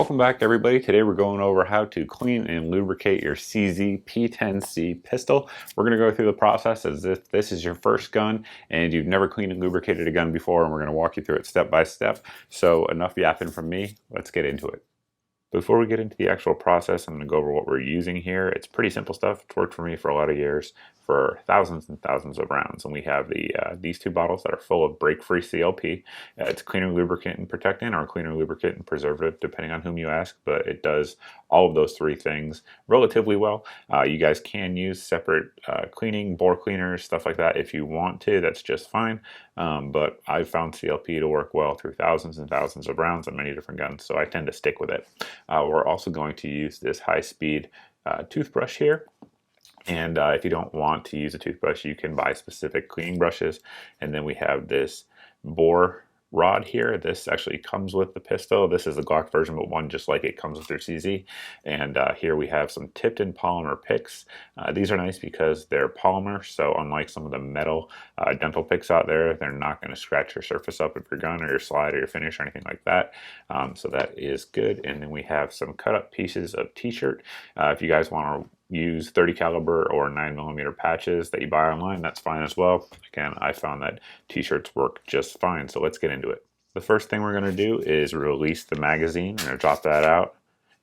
Welcome back everybody. Today we're going over how to clean and lubricate your CZ P-10C pistol. We're going to go through the process as if this is your first gun and you've never cleaned and lubricated a gun before, and we're going to walk you through it step by step. So enough yapping from me, let's get into it. Before we get into the actual process, I'm going to go over what we're using here. It's pretty simple stuff. It's worked for me for a lot of years, for thousands and thousands of rounds. And we have these two bottles that are full of break-free CLP. It's cleaner, lubricant, and protectant, or cleaner, lubricant, and preservative, depending on whom you ask. But it does all of those three things relatively well. You guys can use separate cleaning, bore cleaners, stuff like that if you want to. That's just fine. But I've found CLP to work well through thousands and thousands of rounds on many different guns, so I tend to stick with it. We're also going to use this high-speed toothbrush here. And if you don't want to use a toothbrush, you can buy specific cleaning brushes. And then we have this bore rod here. This actually comes with the pistol. This is the Glock version, but one just like it comes with your CZ. And here we have some tipped in polymer picks. These are nice because they're polymer, so unlike some of the metal dental picks out there, they're not going to scratch your surface up of your gun or your slide or your finish or anything like that. So that is good. And then we have some cut up pieces of t-shirt. If you guys want to use 30 caliber or 9mm patches that you buy online, that's fine as well. Again, I found that t-shirts work just fine, so let's get into it. The first thing we're going to do is release the magazine. We're going to drop that out,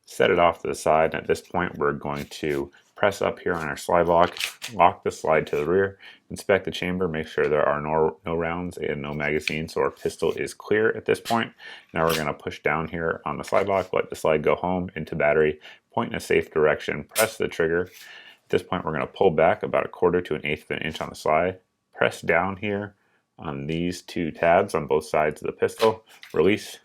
set it off to the side, and at this point we're going to press up here on our slide lock, lock the slide to the rear, inspect the chamber, make sure there are no rounds and no magazine, so our pistol is clear at this point. Now we're going to push down here on the slide lock, let the slide go home into battery, point in a safe direction, press the trigger. At this point we're going to pull back about 1/4 to 1/8 of an inch on the slide, press down here on these two tabs on both sides of the pistol, release,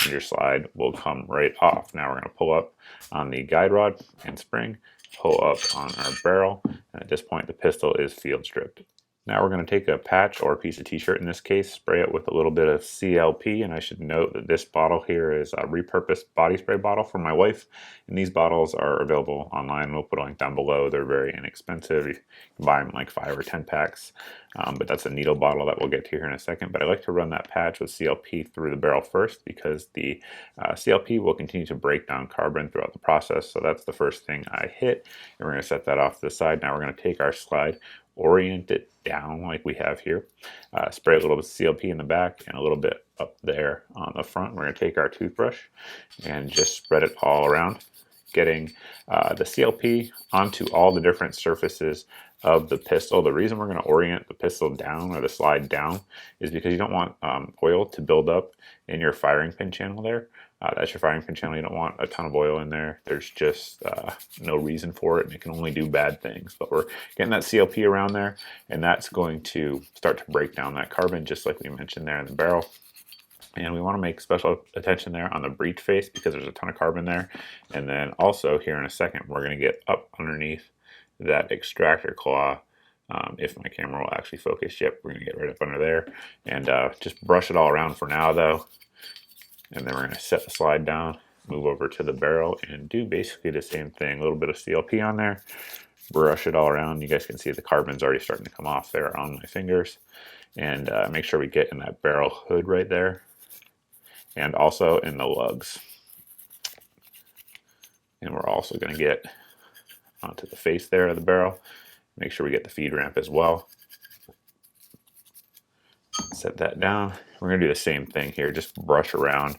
and your slide will come right off. Now we're going to pull up on the guide rod and spring, pull up on our barrel, and at this point the pistol is field stripped. Now we're going to take a patch or a piece of t-shirt in this case, spray it with a little bit of CLP, and I should note that this bottle here is a repurposed body spray bottle from my wife, and these bottles are available online. We'll put a link down below. They're very inexpensive. You can buy them like 5 or 10 packs, but that's a needle bottle that we'll get to here in a second. But I like to run that patch with CLP through the barrel first because the CLP will continue to break down carbon throughout the process. So that's the first thing I hit, and we're going to set that off to the side. Now we're going to take our slide, orient it down like we have here, spray a little bit of CLP in the back and a little bit up there on the front. We're going to take our toothbrush and just spread it all around, getting the CLP onto all the different surfaces of the pistol. The reason we're going to orient the pistol down or the slide down is because you don't want oil to build up in your firing pin channel there. That's your firing pin channel. You don't want a ton of oil in there. There's just no reason for it, and it can only do bad things. But we're getting that CLP around there, and that's going to start to break down that carbon, just like we mentioned there in the barrel. And we want to make special attention there on the breech face because there's a ton of carbon there. And then also here in a second, we're going to get up underneath that extractor claw. If my camera will actually focus, yep, we're going to get right up under there. And just brush it all around for now, though. And then we're going to set the slide down, move over to the barrel, and do basically the same thing. A little bit of CLP on there, brush it all around. You guys can see the carbon's already starting to come off there on my fingers. And make sure we get in that barrel hood right there, and also in the lugs. And we're also going to get onto the face there of the barrel. Make sure we get the feed ramp as well. Set that down. We're going to do the same thing here, just brush around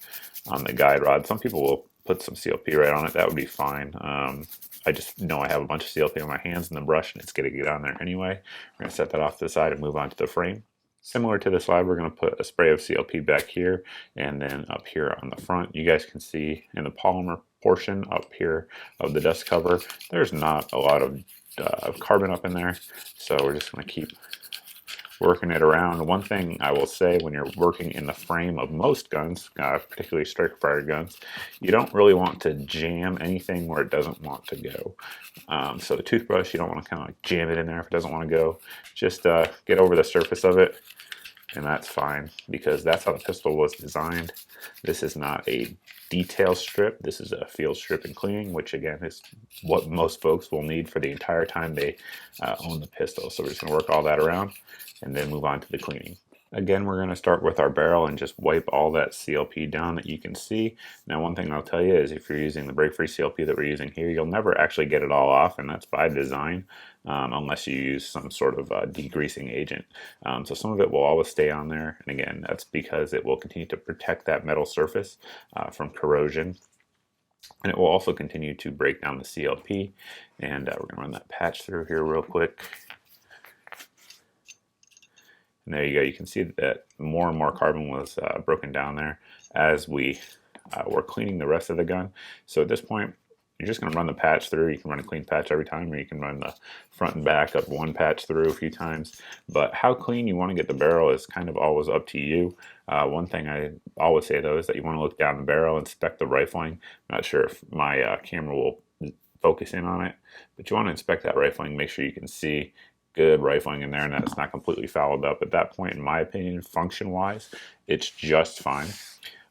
on the guide rod. Some people will put some CLP right on it. That would be fine. I just know I have a bunch of CLP on my hands and the brush, and it's going to get on there anyway. We're going to set that off to the side and move on to the frame. Similar to the slide, we're going to put a spray of CLP back here and then up here on the front. You guys can see in the polymer portion up here of the dust cover, there's not a lot of carbon up in there, so we're just going to keep working it around. One thing I will say, when you're working in the frame of most guns, particularly striker fired guns, you don't really want to jam anything where it doesn't want to go. So the toothbrush, you don't want to kind of like jam it in there if it doesn't want to go. Just get over the surface of it, and that's fine because that's how the pistol was designed. This is not a detail strip. This is a field strip and cleaning, which again is what most folks will need for the entire time they own the pistol. So we're just going to work all that around and then move on to the cleaning. Again, we're going to start with our barrel and just wipe all that CLP down that you can see. Now, one thing I'll tell you is if you're using the break-free CLP that we're using here, you'll never actually get it all off, and that's by design, unless you use some sort of degreasing agent. So some of it will always stay on there, and again, that's because it will continue to protect that metal surface from corrosion. And it will also continue to break down the CLP, and we're going to run that patch through here real quick. And there you go. You can see that more and more carbon was broken down there as we were cleaning the rest of the gun. So at this point, you're just going to run the patch through. You can run a clean patch every time, or you can run the front and back of one patch through a few times. But how clean you want to get the barrel is kind of always up to you. One thing I always say, though, is that you want to look down the barrel, inspect the rifling. I'm not sure if my camera will focus in on it, but you want to inspect that rifling, make sure you can see good rifling in there and that it's not completely fouled up. At that point, in my opinion, function-wise, it's just fine.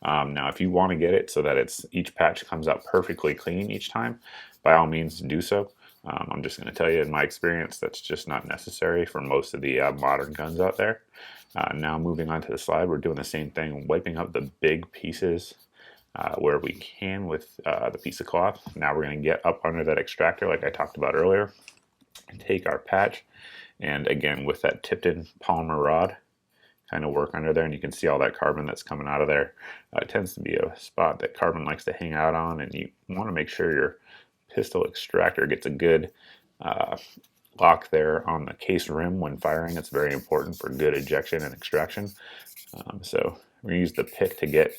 Now, if you want to get it so that each patch comes out perfectly clean each time, by all means do so. I'm just going to tell you, in my experience, that's just not necessary for most of the modern guns out there. Now, moving on to the slide, we're doing the same thing, wiping up the big pieces where we can with the piece of cloth. Now we're going to get up under that extractor like I talked about earlier and take our patch, and again with that tipped in polymer rod, kind of work under there, and you can see all that carbon that's coming out of there. It tends to be a spot that carbon likes to hang out on, and you want to make sure your pistol extractor gets a good lock there on the case rim when firing. It's very important for good ejection and extraction. So we're going to use the pick to get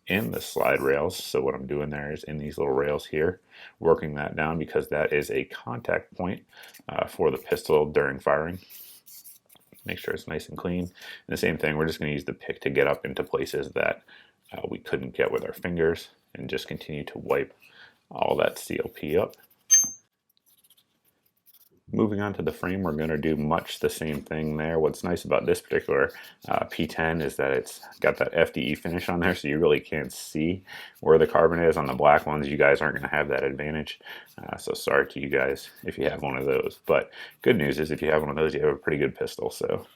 in the slide rails. So what I'm doing there is in these little rails here, working that down because that is a contact point for the pistol during firing. Make sure it's nice and clean. And the same thing, we're just going to use the pick to get up into places that we couldn't get with our fingers, and just continue to wipe all that CLP up. Moving on to the frame, we're going to do much the same thing there. What's nice about this particular P10 is that it's got that FDE finish on there, so you really can't see where the carbon is. On the black ones, you guys aren't going to have that advantage. So sorry to you guys if you have one of those. But good news is if you have one of those, you have a pretty good pistol, so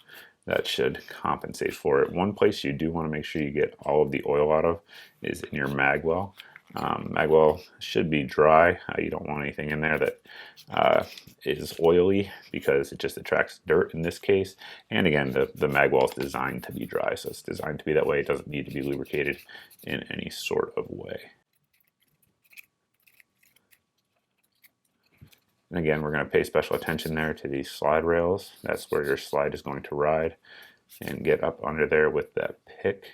that should compensate for it. One place you do want to make sure you get all of the oil out of is in your mag well. Magwell should be dry. You don't want anything in there that is oily because it just attracts dirt in this case. And again, the magwell is designed to be dry, so it's designed to be that way. It doesn't need to be lubricated in any sort of way. And again, we're going to pay special attention there to these slide rails. That's where your slide is going to ride, and get up under there with that pick.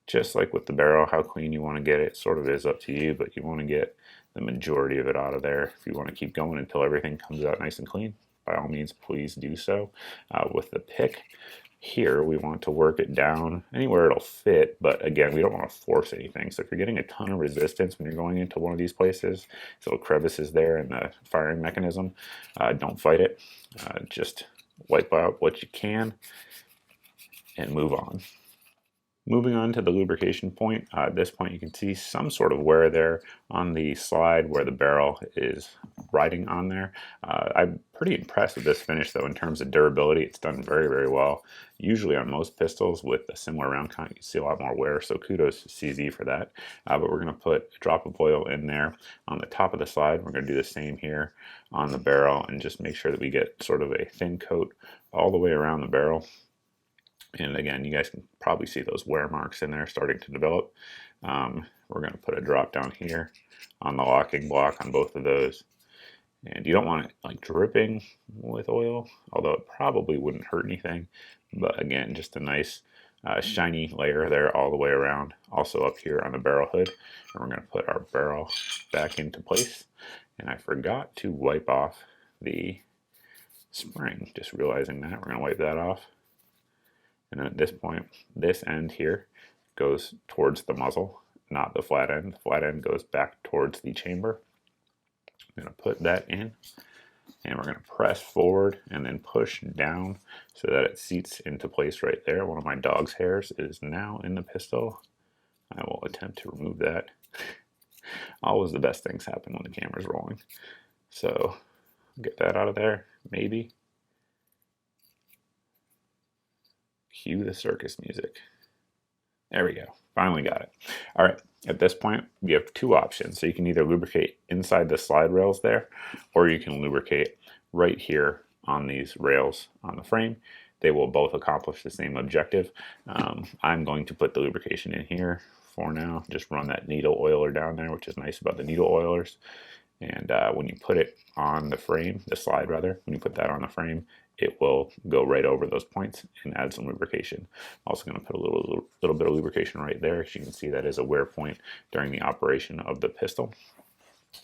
Just like with the barrel, how clean you want to get it sort of is up to you, but you want to get the majority of it out of there. If you want to keep going until everything comes out nice and clean, by all means, please do so. With the pick here, we want to work it down anywhere it'll fit, but again, we don't want to force anything. So if you're getting a ton of resistance when you're going into one of these places, so crevices there in the firing mechanism, don't fight it. Just wipe out what you can and move on. Moving on to the lubrication point, at this point you can see some sort of wear there on the slide where the barrel is riding on there. I'm pretty impressed with this finish though in terms of durability. It's done very, very well. Usually on most pistols with a similar round count you see a lot more wear, so kudos to CZ for that. But we're going to put a drop of oil in there on the top of the slide. We're going to do the same here on the barrel and just make sure that we get sort of a thin coat all the way around the barrel. And again, you guys can probably see those wear marks in there starting to develop. We're going to put a drop down here on the locking block on both of those. And you don't want it like dripping with oil, although it probably wouldn't hurt anything. But again, just a nice shiny layer there all the way around. Also up here on the barrel hood. And we're going to put our barrel back into place. And I forgot to wipe off the spring. Just realizing that. We're going to wipe that off. And then at this point, this end here goes towards the muzzle, not the flat end. The flat end goes back towards the chamber. I'm going to put that in, and we're going to press forward and then push down so that it seats into place right there. One of my dog's hairs is now in the pistol. I will attempt to remove that. Always the best things happen when the camera's rolling. So get that out of there, maybe. Cue the circus music. There we go. Finally got it. All right. At this point, you have two options. So you can either lubricate inside the slide rails there, or you can lubricate right here on these rails on the frame. They will both accomplish the same objective. I'm going to put the lubrication in here for now. Just run that needle oiler down there, which is nice about the needle oilers. And when you put it on the frame, the slide rather, when you put that on the frame, it will go right over those points and add some lubrication. I'm also going to put a little bit of lubrication right there. As you can see, that is a wear point during the operation of the pistol.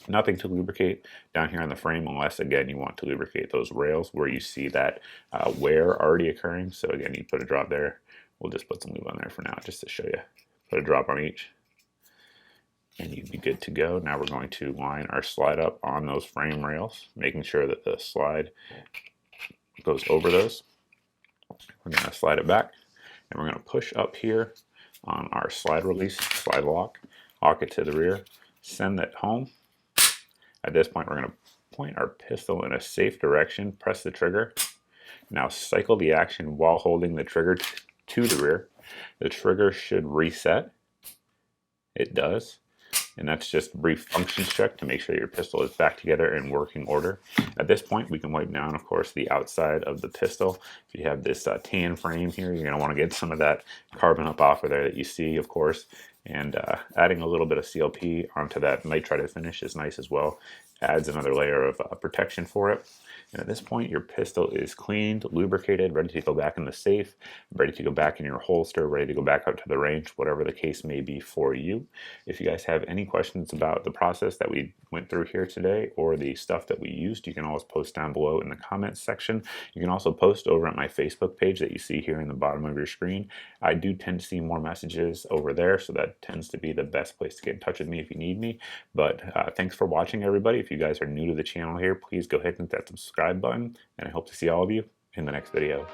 Nothing to lubricate down here on the frame unless, again, you want to lubricate those rails where you see that wear already occurring. So again, you put a drop there. We'll just put some lube on there for now just to show you. Put a drop on each, and you'd be good to go. Now we're going to line our slide up on those frame rails, making sure that the slide goes over those. We're going to slide it back, and we're going to push up here on our slide release, slide lock it to the rear, send that home. At this point, we're going to point our pistol in a safe direction, press the trigger. Now cycle the action while holding the trigger to the rear. The trigger should reset. It does. And that's just a brief functions check to make sure your pistol is back together in working order. At this point, we can wipe down, of course, the outside of the pistol. If you have this tan frame here, you're going to want to get some of that carbon up off of there that you see, of course. And adding a little bit of CLP onto that nitride finish is nice as well. Adds another layer of protection for it. And at this point, your pistol is cleaned, lubricated, ready to go back in the safe, ready to go back in your holster, ready to go back out to the range, whatever the case may be for you. If you guys have any questions about the process that we went through here today or the stuff that we used, you can always post down below in the comments section. You can also post over at my Facebook page that you see here in the bottom of your screen. I do tend to see more messages over there, so that tends to be the best place to get in touch with me if you need me. But thanks for watching, everybody. If you guys are new to the channel here, please go ahead and hit that subscribe button, and I hope to see all of you in the next video.